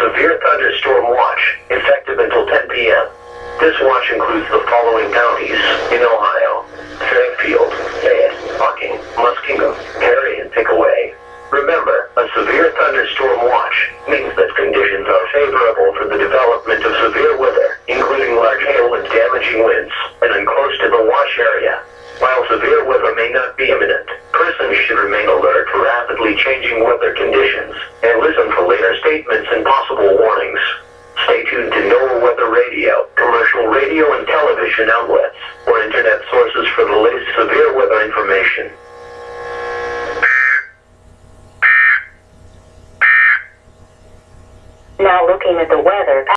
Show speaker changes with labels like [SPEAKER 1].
[SPEAKER 1] severe thunderstorm watch, effective until 10 p.m. This watch includes the following counties in Ohio: Fairfield, Fayette, Hocking, Muskingum, Perry, and Pickaway. Remember, a severe thunderstorm watch means that conditions are favorable for the development of severe weather, including large hail and damaging winds, and close to the watch area. While severe weather may not be imminent, persons should remain alert to rapidly changing weather conditions, and listen for later statements and possible warnings. Stay tuned to NOAA Weather Radio, commercial radio and television outlets, or internet sources for the latest severe weather information.
[SPEAKER 2] Now looking at the weather.